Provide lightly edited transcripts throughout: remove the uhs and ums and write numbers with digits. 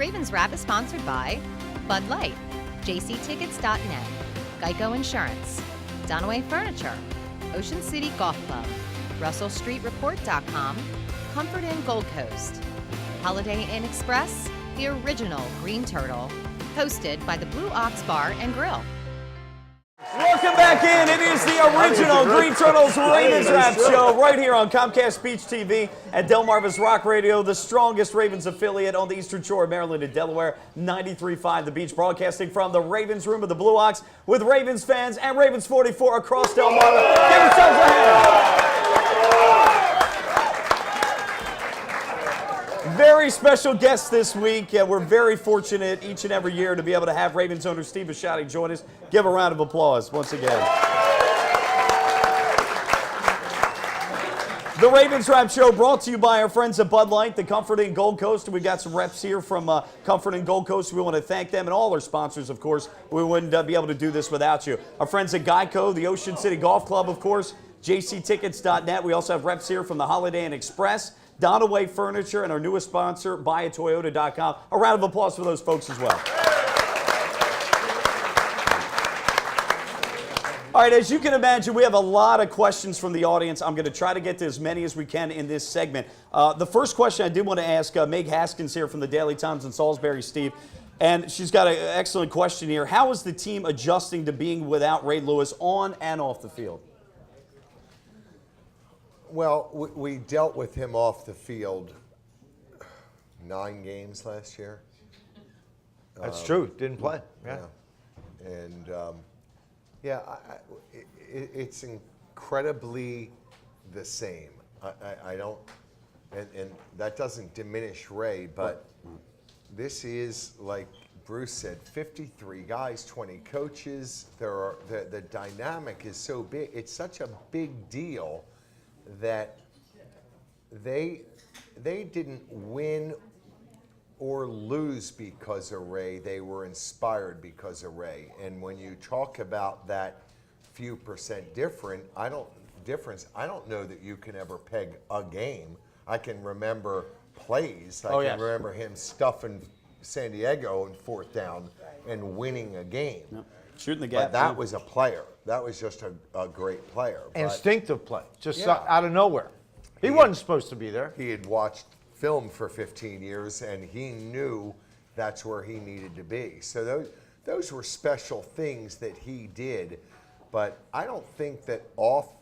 Ravens Wrap is sponsored by Bud Light, jctickets.net, Geico Insurance, Donaway Furniture, Ocean City Golf Club, RussellStreetReport.com, Comfort Inn Gold Coast, Holiday Inn Express, the original Green Turtle, hosted by the Blue Ox Bar and Grill. Welcome back in. It is the original Green Turtles Ravens Wrap Show right here on Comcast Beach TV and Delmarva's Rock Radio, the strongest Ravens affiliate on the Eastern Shore of Maryland and Delaware, 93.5 The Beach, broadcasting from the Ravens Room of the Blue Ox with Ravens fans and Ravens 44 across Delmarva. Give yourselves a hand. Very special guest this week. We're very fortunate each and every year to be able to have Ravens owner Steve Bisciotti join us. Give a round of applause once again. The Ravens Wrap Show brought to you by our friends at Bud Light, the Comfort Inn Gold Coast. We've got some reps here from Comfort Inn Gold Coast. We want to thank them and all our sponsors, of course. We wouldn't be able to do this without you. Our friends at Geico, the Ocean City Golf Club, of course, jctickets.net. We also have reps here from the Holiday Inn Express, Donaway Furniture, and our newest sponsor, buyatoyota.com. A round of applause for those folks as well. All right, as you can imagine, we have a lot of questions from the audience. I'm going to try to get to as many as we can in this segment. The first question I did want to ask Meg Haskins here from the Daily Times in Salisbury, Steve, and she's got an excellent question here. How is the team adjusting to being without Ray Lewis on and off the field? Well, we dealt with him off the field 9 games last year. That's true. Didn't play. Yeah. And, it's incredibly the same. I don't, and that doesn't diminish Ray, but this is, like Bruce said, 53 guys, 20 coaches. The dynamic is so big. It's such a big deal that they didn't win or lose because of Ray. They were inspired because of Ray. And when you talk about that few percent I don't know that you can ever peg a game. I can remember plays. I can remember him stuffing San Diego in 4th down and winning a game. Yep. Shooting the gap. But that was a player. That was just a great player. Instinctive play, just out of nowhere. He wasn't supposed to be there. He had watched film for 15 years, and he knew that's where he needed to be. So those were special things that he did. But I don't think that off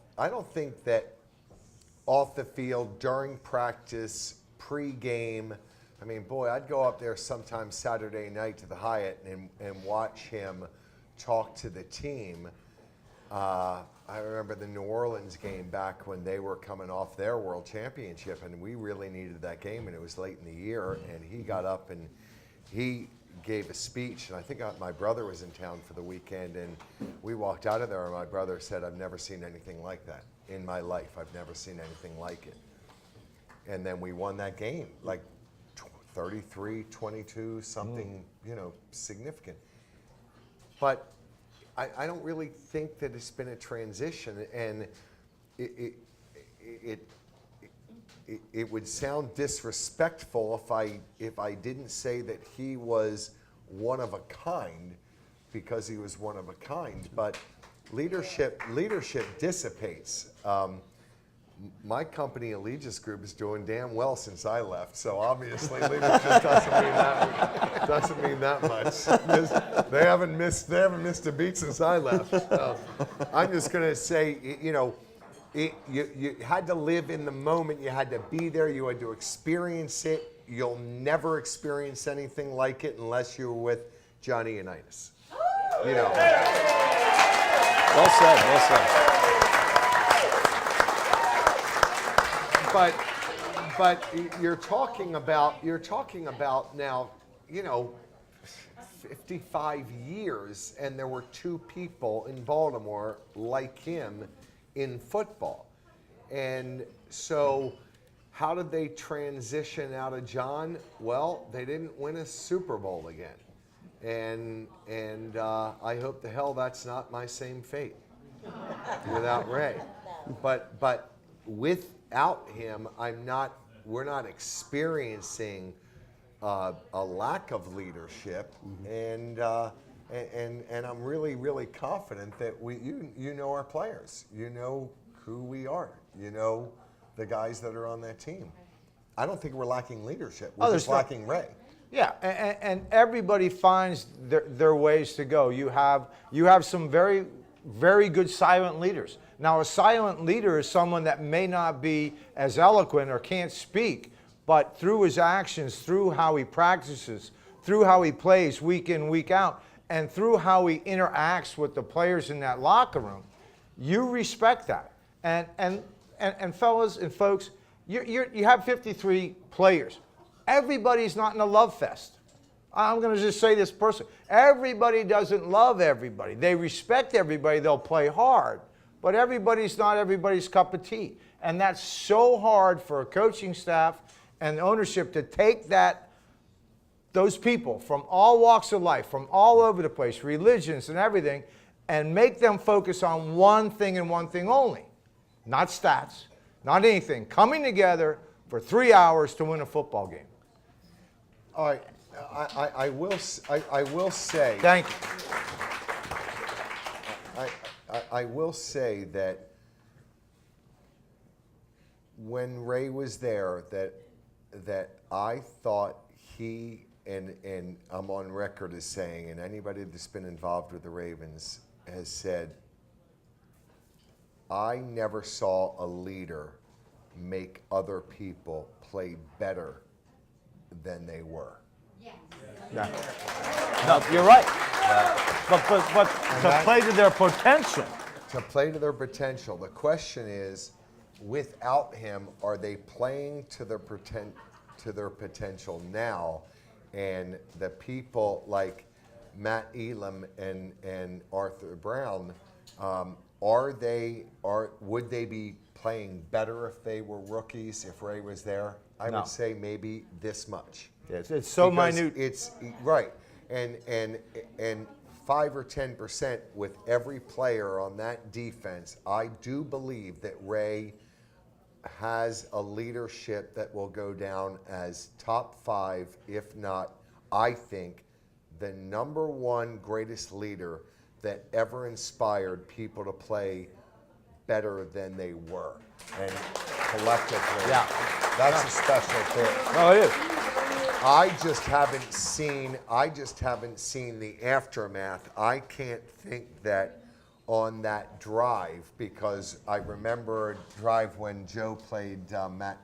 the field, during practice, pre-game. I mean, boy, I'd go up there sometime Saturday night to the Hyatt and watch him talk to the team. I remember the New Orleans game back when they were coming off their world championship, and we really needed that game, and it was late in the year, and he got up and he gave a speech, and I think my brother was in town for the weekend, and we walked out of there, and my brother said, "I've never seen anything like that in my life. I've never seen anything like it." And then we won that game, like 33-22, something, significant. But I don't really think that it's been a transition, and it would sound disrespectful if I didn't say that he was one of a kind, because he was one of a kind. But leadership dissipates. My company, Allegiance Group, is doing damn well since I left, so obviously leadership doesn't mean that much. They haven't missed a beat since I left. So I'm just going to say, you had to live in the moment. You had to be there. You had to experience it. You'll never experience anything like it unless you were with Johnny Unitas. Well said. Well said. But you're talking about now, 55 years, and there were 2 people in Baltimore like him in football. And so how did they transition out of John? Well, they didn't win a Super Bowl again. And I hope to hell that's not my same fate without Ray. But without him, we're not experiencing a lack of leadership, and I'm really, really confident that you know our players, you know who we are, you know the guys that are on that team. I don't think we're lacking leadership. We're just lacking Ray. Yeah, and everybody finds their ways to go. You have some very, very good silent leaders. Now, a silent leader is someone that may not be as eloquent or can't speak, but through his actions, through how he practices, through how he plays week in, week out, and through how he interacts with the players in that locker room, you respect that. And fellas and folks, you have 53 players. Everybody's not in a love fest. I'm going to just say this personally. Everybody doesn't love everybody. They respect everybody. They'll play hard. But everybody's not everybody's cup of tea. And that's so hard for a coaching staff and ownership to take those people from all walks of life, from all over the place, religions and everything, and make them focus on one thing and one thing only. Not stats, not anything. Coming together for 3 hours to win a football game. All right, I will say. Thank you. I will say that when Ray was there, that I thought he and I'm on record as saying, and anybody that's been involved with the Ravens has said, I never saw a leader make other people play better than they were. Yeah. No, you're right. But to play to their potential. To play to their potential. The question is, without him, are they playing to their potential now? And the people like Matt Elam and Arthur Brown, would they be playing better if they were rookies, if Ray was there? I would say maybe this much. Yes, it's so Because minute. It's right, and 5 or 10% with every player on that defense. I do believe that Ray has a leadership that will go down as top 5, if not, I think, the #1 greatest leader that ever inspired people to play better than they were, and collectively, that's a special thing. Oh, it is. I just haven't seen the aftermath. I can't think that on that drive, because I remember a drive when Joe played Matt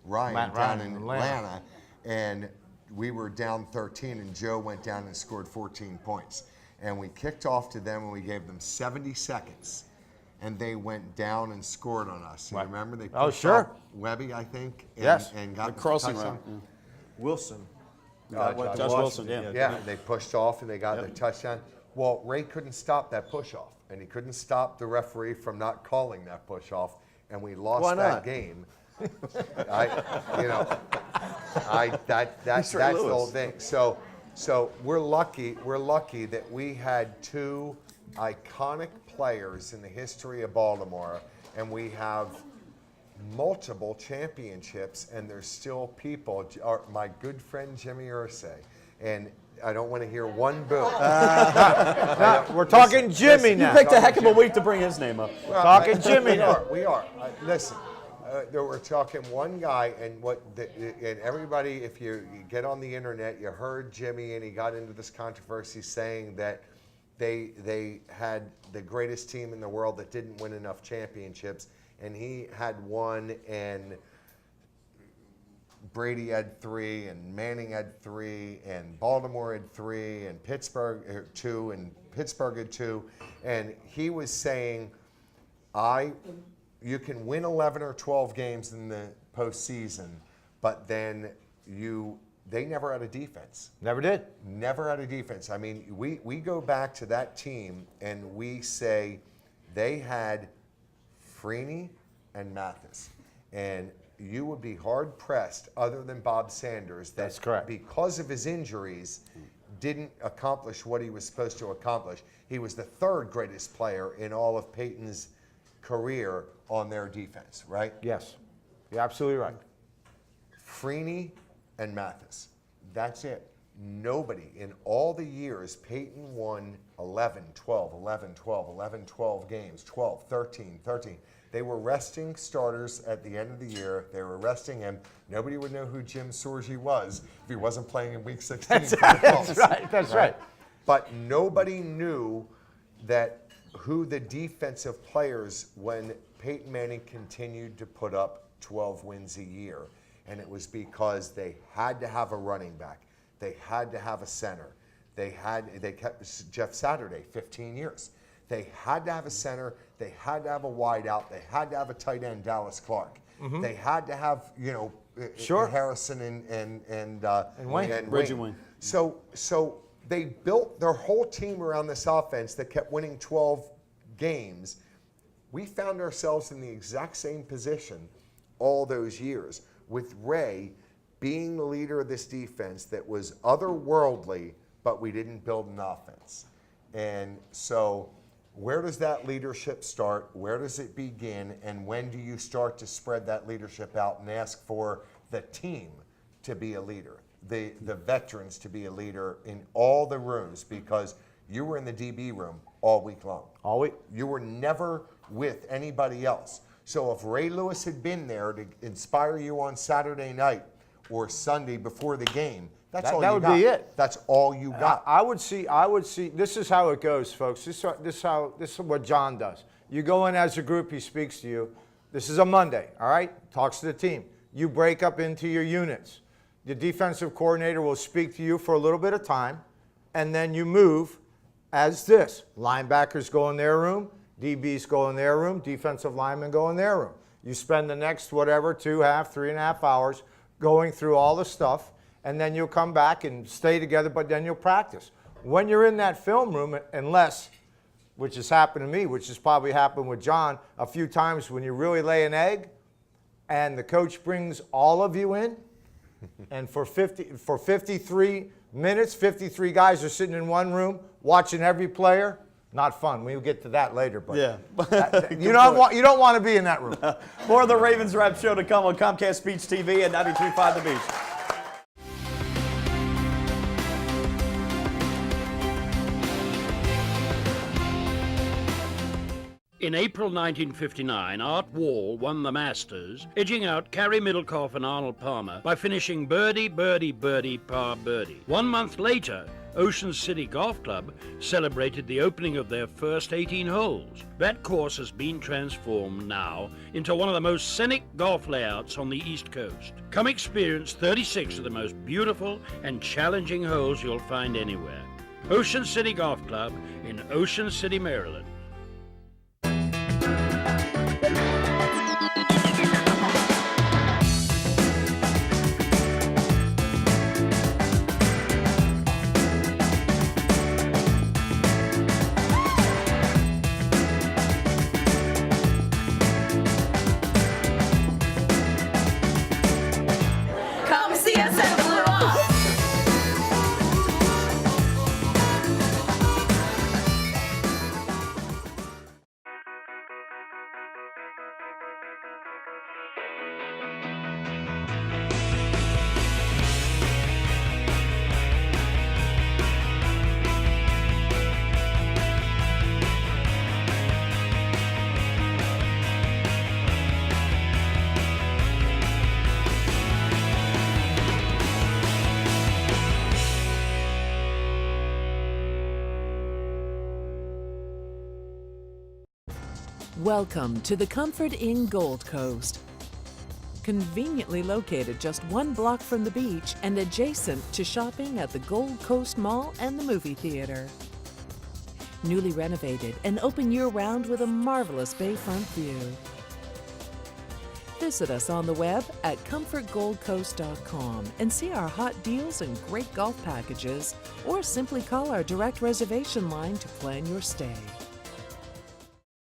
Ryan down in Atlanta, and we were down 13, and Joe went down and scored 14 points. And we kicked off to them, and we gave them 70 seconds. And they went down and scored on us. You remember? They pushed off Webby, I think. And got the crossing touchdown. route. Wilson. Josh Wilson, Yeah, and they pushed off and they got the touchdown. Well, Ray couldn't stop that push off, and he couldn't stop the referee from not calling that push off, and we lost that game. That's the whole thing. So we're lucky that we had 2 iconic players in the history of Baltimore, and we have multiple championships, and there's still people. My good friend Jimmy Irsay, and I don't want to hear one boo. We're talking Jimmy now. You picked a heck of a week to bring his name up. Well, talking Jimmy now. We are. Listen, we're talking one guy, and and everybody, if you get on the internet, you heard Jimmy, and he got into this controversy saying that they had the greatest team in the world that didn't win enough championships, and he had 1, and Brady had 3, and Manning had 3, and Baltimore had 3, and Pittsburgh had 2, and Pittsburgh had 2, and he was saying, you can win 11 or 12 games in the postseason, but then they never had a defense. Never did. Never had a defense. I mean, we go back to that team and we say they had Freeney and Mathis. And you would be hard pressed, other than Bob Sanders, That's correct. because of his injuries, didn't accomplish what he was supposed to accomplish. He was the 3rd greatest player in all of Peyton's career on their defense, right? Yes. You're absolutely right. Freeney and Mathis. That's it. Nobody in all the years, Peyton won 11, 12, 11, 12, 11, 12 games, 12, 13, 13. They were resting starters at the end of the year. They were resting him. Nobody would know who Jim Sorgi was if he wasn't playing in Week 16. That's right. That's right. But nobody knew that who the defensive players when Peyton Manning continued to put up 12 wins a year. And it was because they had to have a running back. They had to have a center. They kept Jeff Saturday 15 years. They had to have a center. They had to have a wideout. They had to have a tight end, Dallas Clark. They had to have, Harrison and Wayne. Reggie Wayne. So they built their whole team around this offense that kept winning 12 games. We found ourselves in the exact same position all those years, with Ray being the leader of this defense that was otherworldly, but we didn't build an offense. And so where does that leadership start? Where does it begin? And when do you start to spread that leadership out and ask for the team to be a leader, the veterans to be a leader in all the rooms? Because you were in the DB room all week long. All week. You were never with anybody else. So if Ray Lewis had been there to inspire you on Saturday night or Sunday before the game, that's all you got. That would be it. That's all you got. I would see. This is how it goes, folks. This is what John does. You go in as a group. He speaks to you. This is a Monday. All right. Talks to the team. You break up into your units. The defensive coordinator will speak to you for a little bit of time, and then you move as this. Linebackers go in their room. DBs go in their room. Defensive linemen go in their room. You spend the next 3.5 hours going through all the stuff. And then you'll come back and stay together, but then you'll practice. When you're in that film room, unless, which has happened to me, which has probably happened with John a few times, when you really lay an egg and the coach brings all of you in, and for 53 minutes, 53 guys are sitting in one room watching every player, not fun. We'll get to that later, but Yeah. you don't want to be in that room. More of the Ravens Wrap Show to come on Comcast Speech TV and 93.5 The Beach. In April 1959, Art Wall won the Masters, edging out Carey Middlecoff and Arnold Palmer by finishing birdie, birdie, birdie, par birdie. 1 month later, Ocean City Golf Club celebrated the opening of their first 18 holes. That course has been transformed now into one of the most scenic golf layouts on the East Coast. Come experience 36 of the most beautiful and challenging holes you'll find anywhere. Ocean City Golf Club in Ocean City, Maryland. Come see us at Blue Off. Welcome to the Comfort Inn Gold Coast. Conveniently located just 1 block from the beach and adjacent to shopping at the Gold Coast Mall and the movie theater. Newly renovated and open year-round with a marvelous bayfront view. Visit us on the web at comfortgoldcoast.com and see our hot deals and great golf packages, or simply call our direct reservation line to plan your stay.